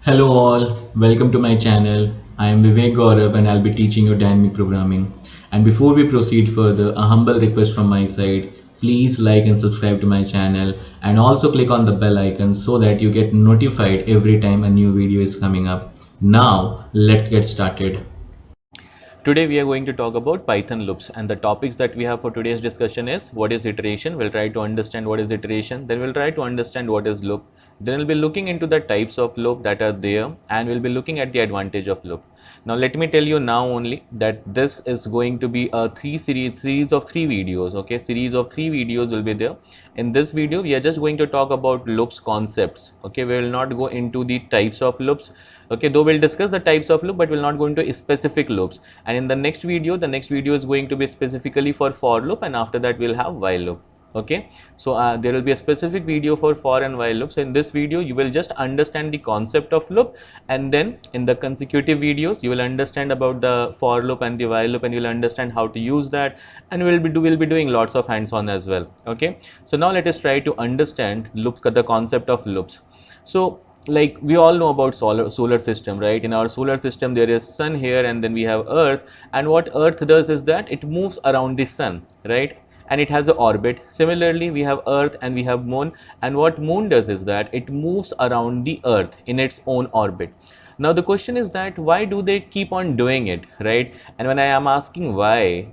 Hello all, welcome to my channel. I am Vivek Gaurav and I'll be teaching you dynamic programming. And before we proceed further, a humble request from my side. Please like and subscribe to my channel and also click on the bell icon so that you get notified every time a new video is coming up. Now, let's get started. Today we are going to talk about Python loops, and the topics that we have for today's discussion is what is iteration. We'll try to understand what is iteration, then we'll try to understand what is loop. Then we'll be looking into the types of loop that are there, and we'll be looking at the advantage of loop. Now let me tell you now only that this is going to be a series of three videos. Okay, series of three videos will be there. In this video we are just going to talk about loops concepts. Okay, we will not go into the types of loops. Okay, though we'll discuss the types of loop, but we'll not go into specific loops. And in the next video is going to be specifically for loop, and after that we'll have while loop. Okay, so there will be a specific video for and while loop. So in this video you will just understand the concept of loop, and then in the consecutive videos you will understand about the for loop and the while loop, and you'll understand how to use that, and we'll be doing lots of hands-on as well. Okay, so now let us try to understand the concept of loops. So like we all know about solar system, right? In our solar system there is sun here, and then we have earth, and what earth does is that it moves around the sun, right? And it has an orbit. Similarly we have earth and we have moon, and what moon does is that it moves around the earth in its own orbit. Now the question is that why do they keep on doing it, right? And when I am asking why,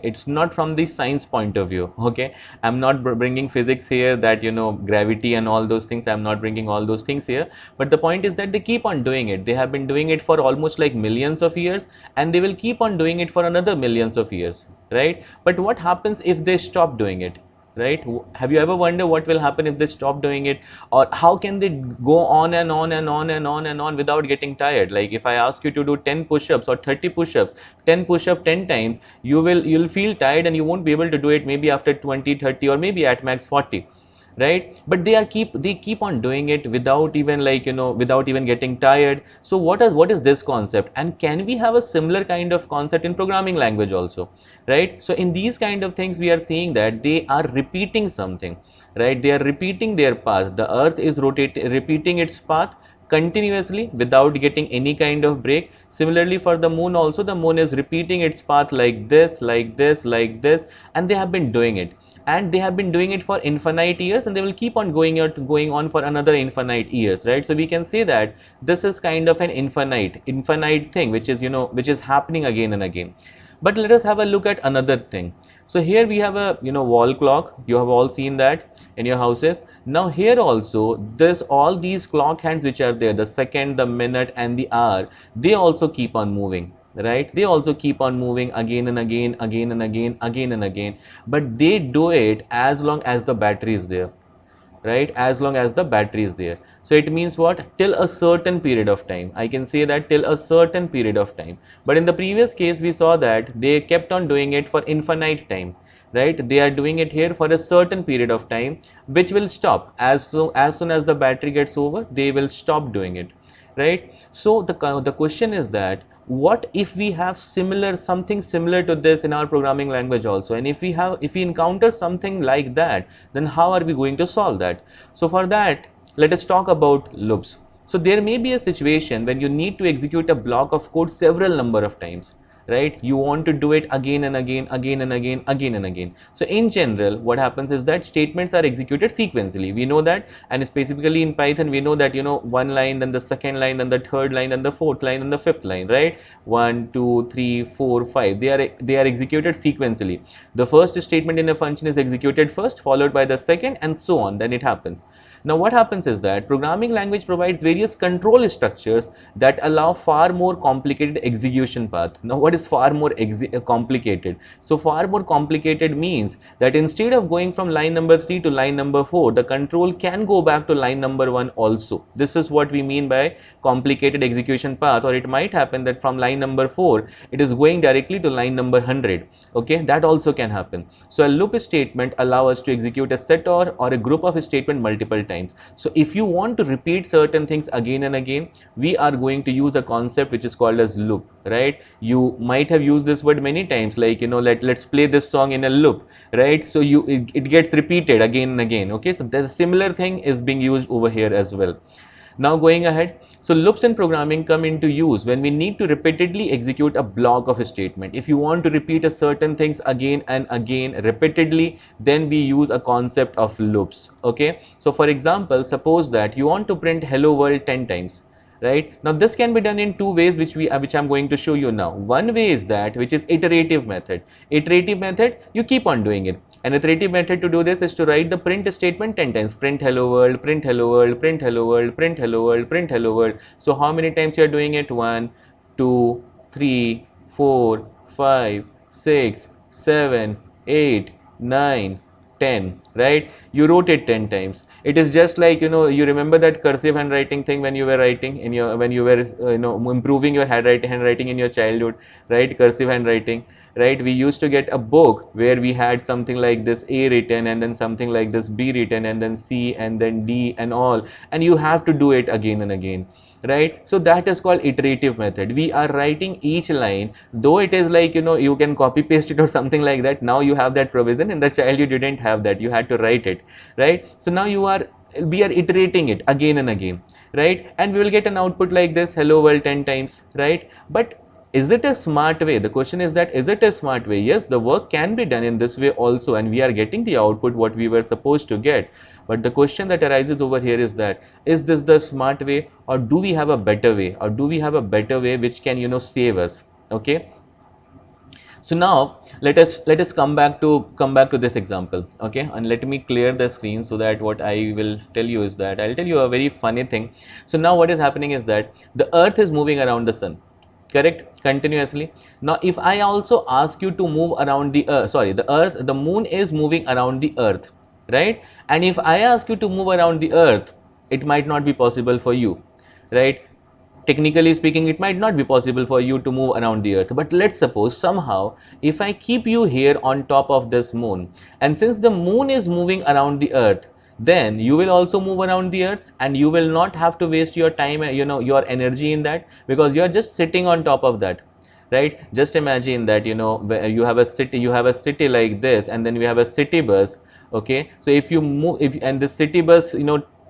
it's not from the science point of view. Okay, I'm not bringing physics here, that gravity and all those things. I'm not bringing all those things here, but the point is that they keep on doing it. They have been doing it for almost like millions of years, and they will keep on doing it for another millions of years, right? But what happens if they stop doing it, right? Have you ever wondered what will happen if they stop doing it, or how can they go on and on and on and on and on without getting tired? Like if I ask you to do 10 push-ups or 30 push-ups, 10 push-up 10 times, you'll feel tired and you won't be able to do it maybe after 20, 30, or maybe at max 40, right? But they keep on doing it without even without even getting tired. So what is this concept, and can we have a similar kind of concept in programming language also, right? So in these kind of things we are seeing that they are repeating something, right? They are repeating their path. The earth is repeating its path continuously without getting any kind of break. Similarly for the moon also, the moon is repeating its path like this, like this, like this, and they have been doing it, and they have been doing it for infinite years, and they will keep on going on for another infinite years, right? So we can say that this is kind of an infinite thing, which is which is happening again and again. But let us have a look at another thing. So here we have a wall clock. You have all seen that in your houses. Now here also, this all these clock hands which are there, the second, the minute, and the hour, they also keep on moving, right? They also keep on moving again and again, again and again, again and again. But they do it as long as the battery is there, right? As long as the battery is there. So it means what? Till a certain period of time. I can say that till a certain period of time. But in the previous case we saw that they kept on doing it for infinite time, right? They are doing it here for a certain period of time, which will stop as soon as the battery gets over. They will stop doing it, right? So the question is that what if we have something similar to this in our programming language also, and if we encounter something like that, then how are we going to solve that? So for that, let us talk about loops. So there may be a situation when you need to execute a block of code several number of times, right? You want to do it again and again, again and again, again and again. So in general what happens is that statements are executed sequentially. We know that, and specifically in Python we know that one line, then the second line, then the third line, then the fourth line, and the fifth line, right? 1 2 3 4 5, they are executed sequentially. The first statement in a function is executed first, followed by the second, and so on, then it happens. Now what happens is that programming language provides various control structures that allow far more complicated execution path. Now what is far more complicated? So far more complicated means that instead of going from line number 3 to line number 4, the control can go back to line number 1 also. This is what we mean by complicated execution path. Or it might happen that from line number 4 it is going directly to line number 100. Okay, that also can happen. So a loop statement allows us to execute a set or a group of statement multiple times. So if you want to repeat certain things again and again, we are going to use a concept which is called as loop, right? You might have used this word many times, like let's play this song in a loop, right? So it gets repeated again and again. Okay, so the similar thing is being used over here as well. Now going ahead, so loops in programming come into use when we need to repeatedly execute a block of a statement. If you want to repeat a certain things again and again repeatedly, then we use a concept of loops. Okay, so for example, suppose that you want to print hello world 10 times. Right now this can be done in two ways, which I'm going to show you now. One way is that which is iterative method. Iterative method, you keep on doing it. An iterative method to do this is to write the print statement 10 times. Print hello world, print hello world, print hello world, print hello world, print hello world. So how many times you are doing it? 1, 2, 3, 4, 5, 6, 7, 8, 9, 10, right? You wrote it 10 times. It is just like, you remember that cursive handwriting thing when you were writing in your, when you were, improving your handwriting in your childhood, right? Cursive handwriting, right? We used to get a book where we had something like this A written, and then something like this B written, and then C, and then D, and all, and you have to do it again and again, right? So that is called iterative method. We are writing each line, though it is like, you can copy paste it or something like that. Now you have that provision. In the child you didn't have that, you had to write it, right? So now we are iterating it again and again, right? And we will get an output like this, hello world 10 times, right? But is it a smart way? The question is that, is it a smart way? Yes, the work can be done in this way also, and we are getting the output what we were supposed to get. But the question that arises over here is that, is this the smart way, or do we have a better way, or do we have a better way which can, save us? Okay. So now let us come back to this example, okay, and let me clear the screen so that what I will tell you is that I'll tell you a very funny thing. So now what is happening is that the earth is moving around the sun, correct, continuously. Now if I also ask you to move around the earth, sorry, the moon is moving around the earth, right? And if I ask you to move around the earth, it might not be possible for you, right? Technically speaking, it might not be possible for you to move around the earth. But let's suppose somehow if I keep you here on top of this moon, and since the moon is moving around the earth, then you will also move around the earth, and you will not have to waste your time, your energy in that, because you are just sitting on top of that, right? Just imagine that, you have a city like this, and then we have a city bus. Okay, so if you move, and the city bus,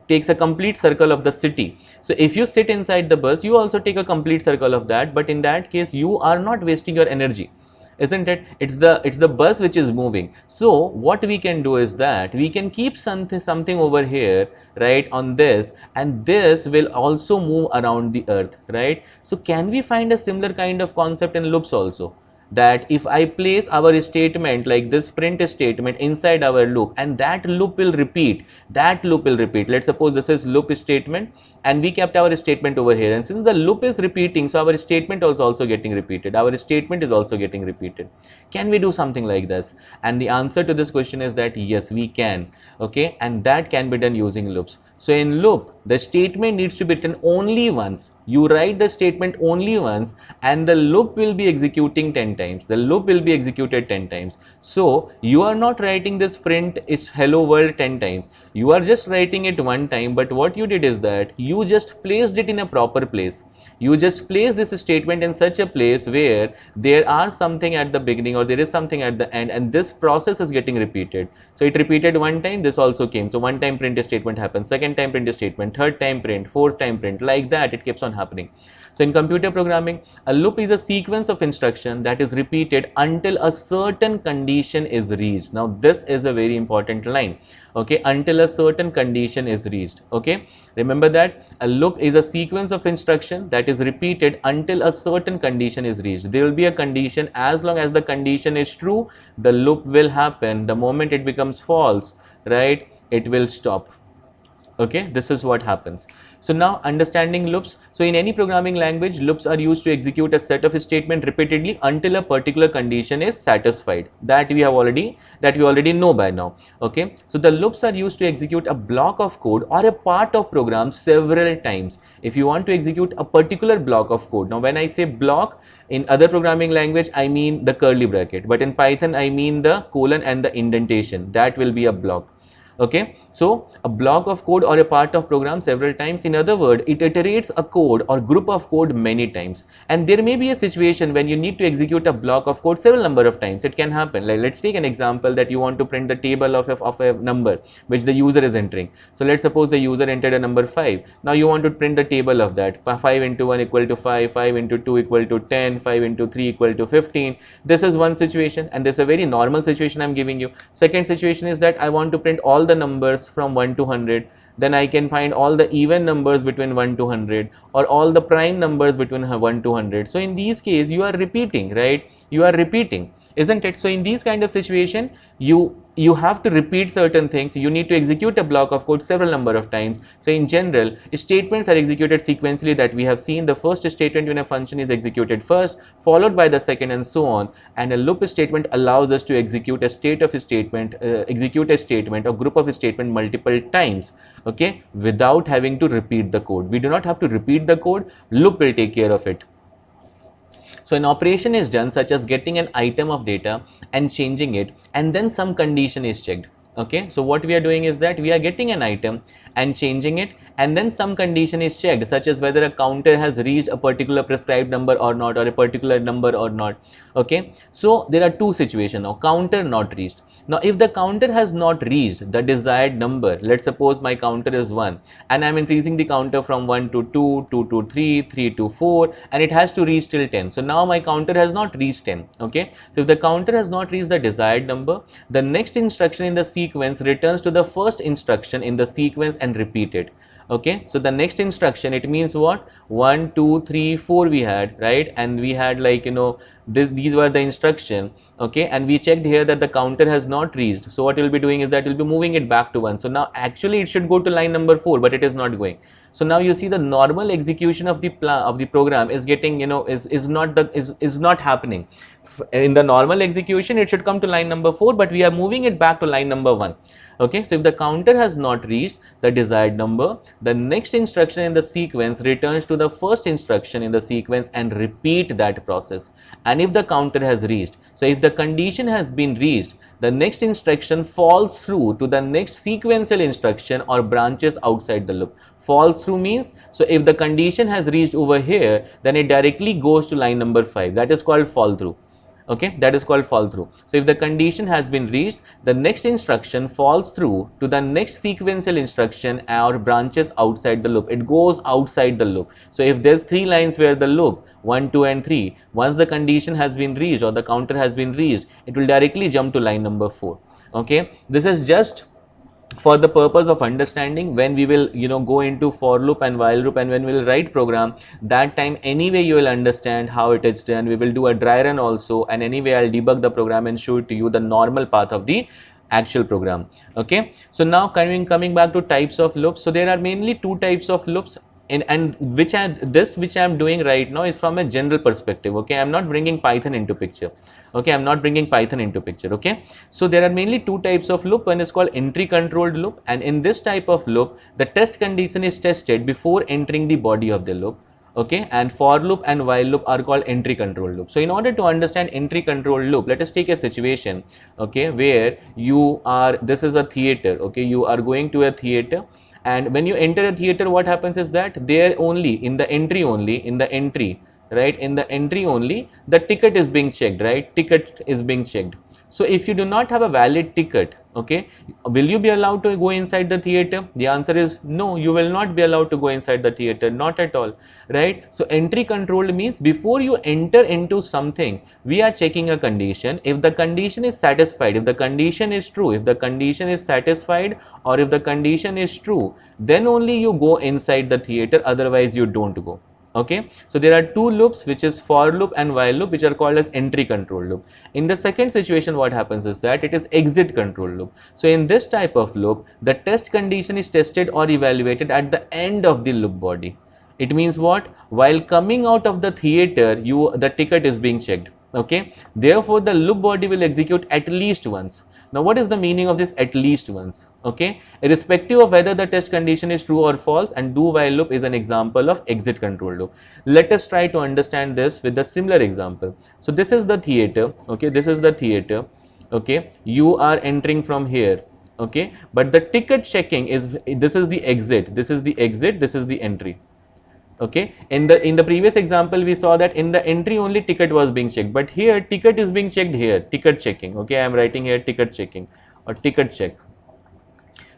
takes a complete circle of the city. So if you sit inside the bus, you also take a complete circle of that, but in that case you are not wasting your energy, isn't it? It's the bus which is moving. So what we can do is that we can keep something over here, right, on this, and this will also move around the earth, right? So can we find a similar kind of concept in loops also, that if I place our statement like this print statement inside our loop, and that loop will repeat, let's suppose this is loop statement, and we kept our statement over here, and since the loop is repeating, so our statement is also getting repeated, can we do something like this? And the answer to this question is that yes, we can. Okay, and that can be done using loops. So in loop, the statement needs to be written only once. You write the statement only once, and the loop will be executing 10 times. The loop will be executed 10 times. So you are not writing this print is hello world 10 times. You are just writing it one time, but what you did is that you just placed it in a proper place. You just place this statement in such a place where there are something at the beginning or there is something at the end, and this process is getting repeated. So it repeated one time, this also came. So one time print statement happens, second time print statement, third time print, fourth time print, like that it keeps on happening. So in computer programming, a loop is a sequence of instruction that is repeated until a certain condition is reached. Now this is a very important line. Okay, until a certain condition is reached. Okay, remember that a loop is a sequence of instruction that is repeated until a certain condition is reached. There will be a condition. As long as the condition is true, the loop will happen. The moment it becomes false, right, it will stop. Okay, this is what happens. So now understanding loops. So in any programming language, loops are used to execute a set of statement repeatedly until a particular condition is satisfied. That we already know by now. Okay, so the loops are used to execute a block of code or a part of program several times. If you want to execute a particular block of code, now when I say block, in other programming language I mean the curly bracket, but in Python I mean the colon and the indentation. That will be a block. Okay, so a block of code or a part of program several times. In other words, it iterates a code or group of code many times. And there may be a situation when you need to execute a block of code several number of times. It can happen. Like, let's take an example that you want to print the table of a number which the user is entering. So let's suppose the user entered a number 5. Now you want to print the table of that. 5 into 1 equal to 5, 5 into 2 equal to 10, 5 into 3 equal to 15. This is one situation, and this is a very normal situation I'm giving you. Second situation is that I want to print all the numbers from 1 to 100. Then I can find all the even numbers between 1 to 100 or all the prime numbers between 1 to 100. So in these cases you are repeating, right? You are repeating, isn't it? So in these kind of situation, you have to repeat certain things. You need to execute a block of code several number of times. So in general, statements are executed sequentially that we have seen. The first statement in a function is executed first, followed by the second, and so on. And a loop statement allows us to execute a execute a statement or group of statement multiple times, okay, without having to repeat the code. We do not have to repeat the code. Loop will take care of it. So an operation is done such as getting an item of data and changing it, and then some condition is checked. Okay, so what we are doing is that we are getting an item and changing it, and then some condition is checked, such as whether a counter has reached a particular prescribed number or not, or a particular number or not. Okay, so there are two situations now. Counter not reached. Now if the counter has not reached the desired number, let's suppose my counter is 1 and I'm increasing the counter from 1 to 2, 2 to 3, 3 to 4, and it has to reach till 10. So now my counter has not reached 10. Okay, so if the counter has not reached the desired number, the next instruction in the sequence returns to the first instruction in the sequence and repeat it. Okay, so the next instruction, it means what? 1 2 3 4 we had, right? And we had, like, you know, these were the instruction. Okay, and we checked here that the counter has not reached. So what we'll be doing is that we'll be moving it back to 1. So now actually it should go to line number 4, but it is not going. So now you see the normal execution of the program is getting, you know, is not happening. In the normal execution it should come to line number 4, but we are moving it back to line number 1. Okay, so if the counter has not reached the desired number, the next instruction in the sequence returns to the first instruction in the sequence and repeat that process. And if the counter has reached, so if the condition has been reached, the next instruction falls through to the next sequential instruction or branches outside the loop. Falls through means, so if the condition has reached over here, then it directly goes to line number 5. That is called fall through. Okay, that is called fall through. So if the condition has been reached, the next instruction falls through to the next sequential instruction or branches outside the loop. It goes outside the loop. So if there's 3 lines where the loop 1 2 and 3, once the condition has been reached or the counter has been reached, it will directly jump to line number 4. Okay, this is just for the purpose of understanding. When we will, you know, go into for loop and while loop, and when we will write program, that time anyway you will understand how it is done. We will do a dry run also, and anyway I'll debug the program and show it to you the normal path of the actual program. Okay, so now coming back to types of loops. So there are mainly 2 types of loops, and which I'm doing right now is from a general perspective. Okay, I'm not bringing Python into picture. Okay, I'm not bringing Python into picture. Okay, so there are mainly 2 types of loop. One is called entry controlled loop, and in this type of loop the test condition is tested before entering the body of the loop. Okay, and for loop and while loop are called entry control loop. So in order to understand entry control loop, let us take a situation, okay, where this is a theater. Okay, you are going to a theater, and when you enter a theater, what happens is that there only in the entry right, in the entry only the ticket is being checked, right? Ticket is being checked. So if you do not have a valid ticket, okay, will you be allowed to go inside the theater? The answer is no, you will not be allowed to go inside the theater, not at all, right? So entry controlled means before you enter into something, we are checking a condition. If the condition is satisfied, if the condition is true, if the condition is satisfied, or if the condition is true, then only you go inside the theater, otherwise you don't go. Okay, so there are 2 loops, which is for loop and while loop, which are called as entry control loop. In the second situation, what happens is that it is exit control loop. So in this type of loop, the test condition is tested or evaluated at the end of the loop body. It means what? While coming out of the theater, the ticket is being checked. Okay, therefore the loop body will execute at least once. Now what is the meaning of this at least once? Okay, irrespective of whether the test condition is true or false, and do while loop is an example of exit control loop. Let us try to understand this with a similar example. So this is the theater. Okay, this is the theater. Okay, you are entering from here. Okay, but the ticket checking is, this is the exit, this is the exit, this is the entry. Okay, in the previous example we saw that in the entry only ticket was being checked, but here ticket is being checked here, ticket checking. Okay, I am writing here ticket checking or ticket check.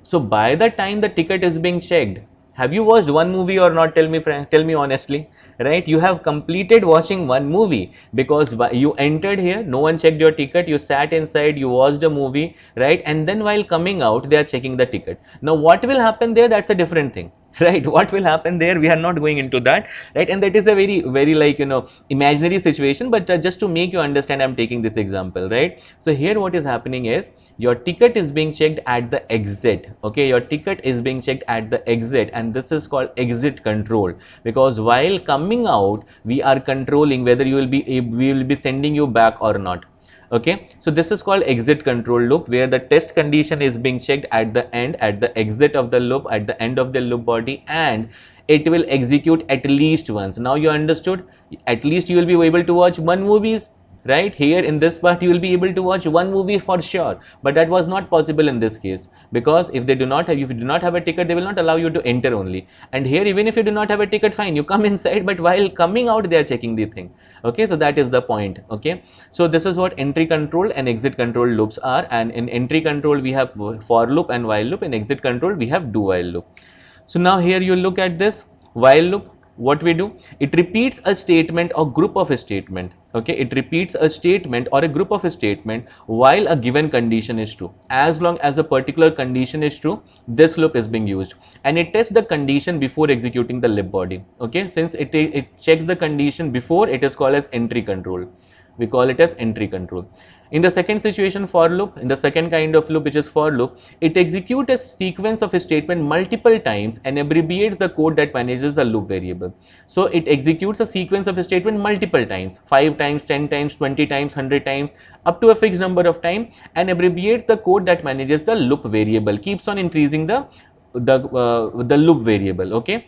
So by the time the ticket is being checked, have you watched one movie or not? Tell me, tell me honestly, right? You have completed watching one movie, because you entered here, no one checked your ticket, you sat inside, you watched a movie, right? And then while coming out, they are checking the ticket. Now what will happen there? That's a different thing. Right, what will happen there, we are not going into that, right? And that is a very like, you know, imaginary situation, but just to make you understand, I'm taking this example, right? So here what is happening is your ticket is being checked at the exit. Okay, your ticket is being checked at the exit, and this is called exit control, because while coming out we are controlling whether you will be, we will be sending you back or not. Okay, so this is called exit control loop, where the test condition is being checked at the end, at the exit of the loop, at the end of the loop body, and it will execute at least once. Now you understood, at least you will be able to watch one movies, right? Here in this part you will be able to watch one movie for sure, but that was not possible in this case, because if they do not have, if you do not have a ticket, they will not allow you to enter only. And here, even if you do not have a ticket, fine, you come inside, but while coming out they are checking the thing. Okay, so that is the point. Okay, so this is what entry control and exit control loops are, and in entry control we have for loop and while loop, in exit control we have do while loop. So now here you look at this while loop. What we do, it repeats a statement or group of a statement. Okay, it repeats a statement or a group of a statement while a given condition is true. As long as a particular condition is true, this loop is being used, and it tests the condition before executing the lib body. Okay, since it checks the condition before, it is called as entry control. We call it as entry control. In the second situation, for loop, in the second kind of loop, which is for loop, it executes a sequence of a statement multiple times and abbreviates the code that manages the loop variable. So it executes a sequence of a statement multiple times, 5 times, 10 times, 20 times, 100 times, up to a fixed number of time, and abbreviates the code that manages the loop variable, keeps on increasing the loop variable. Okay,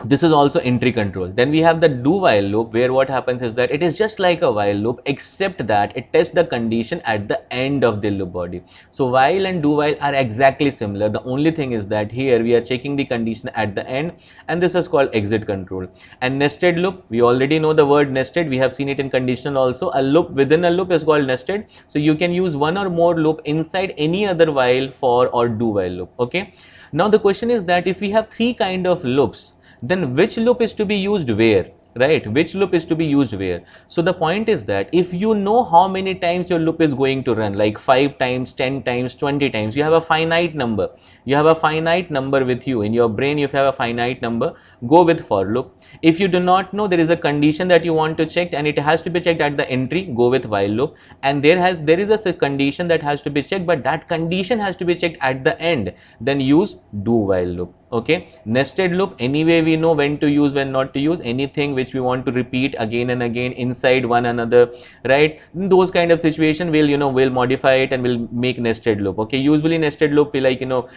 this is also entry control. Then we have the do while loop, where what happens is that it is just like a while loop, except that it tests the condition at the end of the loop body. So while and do while are exactly similar. The only thing is that here we are checking the condition at the end, and this is called exit control. And nested loop, we already know the word nested, we have seen it in conditional also. A loop within a loop is called nested. So you can use one or more loop inside any other while, for, or do while loop. Okay, now the question is that if we have three kind of loops, then which loop is to be used where, right? Which loop is to be used where? So the point is that if you know how many times your loop is going to run, like 5 times, 10 times, 20 times, you have a finite number. You have a finite number with you in your brain. If you have a finite number, go with for loop. If you do not know, there is a condition that you want to check and it has to be checked at the entry, go with while loop. And there is a condition that has to be checked, but that condition has to be checked at the end, then use do while loop. Okay, nested loop, anyway we know when to use, when not to use. Anything which we want to repeat again and again inside one another, right? In those kind of situation, we'll, you know, we'll modify it and we'll make nested loop. Okay, usually nested loop be like, you know,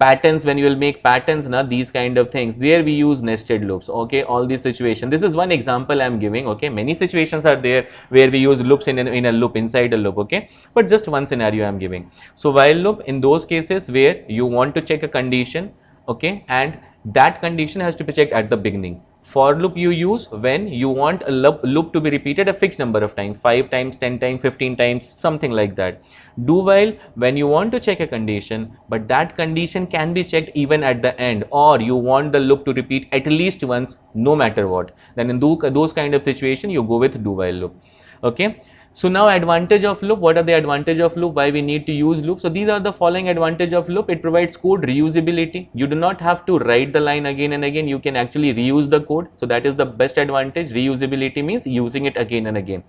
patterns, when you will make patterns, now these kind of things, there we use nested loops. Okay, all these situations, this is one example I'm giving. Okay, many situations are there where we use loops in a loop, inside a loop. Okay, but just one scenario I'm giving. So while loop, in those cases where you want to check a condition, okay, and that condition has to be checked at the beginning. For loop you use when you want a loop to be repeated a fixed number of times, 5 times, 10 times, 15 times, something like that. Do while, when you want to check a condition, but that condition can be checked even at the end, or you want the loop to repeat at least once no matter what, then in those kind of situation you go with do while loop. Okay, so now advantage of loop, what are the advantage of loop, why we need to use loop? So these are the following advantage of loop. It provides code reusability. You do not have to write the line again and again, you can actually reuse the code. So that is the best advantage. Reusability means using it again and again.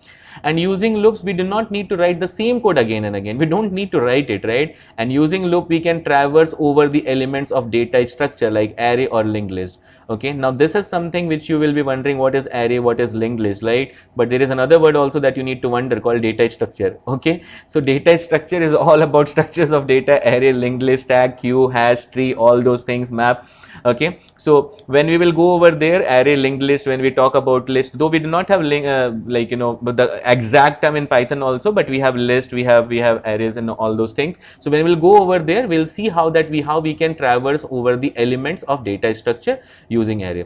And using loops, we do not need to write the same code again and again. We don't need to write it, right? And using loop, we can traverse over the elements of data structure like array or linked list. Okay, now this is something which you will be wondering, what is array, what is linked list, right? But there is another word also that you need to wonder, chapter called data structure. Okay, so data structure is all about structures of data: array, linked list, tag, queue, hash, tree, all those things, map. Okay, so when we will go over there, array, linked list, when we talk about list, though we do not have link, like, you know, the exact term in Python also, but we have list, we have arrays and all those things. So when we'll go over there, we'll see how we can traverse over the elements of data structure using array.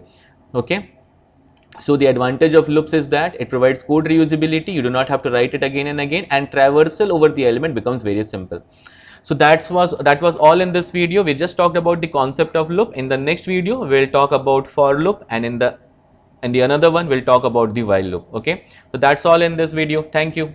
Okay, so the advantage of loops is that it provides code reusability. You do not have to write it again and again, and traversal over the element becomes very simple. So that was all in this video. We just talked about the concept of loop. In the next video, we'll talk about for loop, and in the another one, we'll talk about the while loop. Okay, so that's all in this video. Thank you.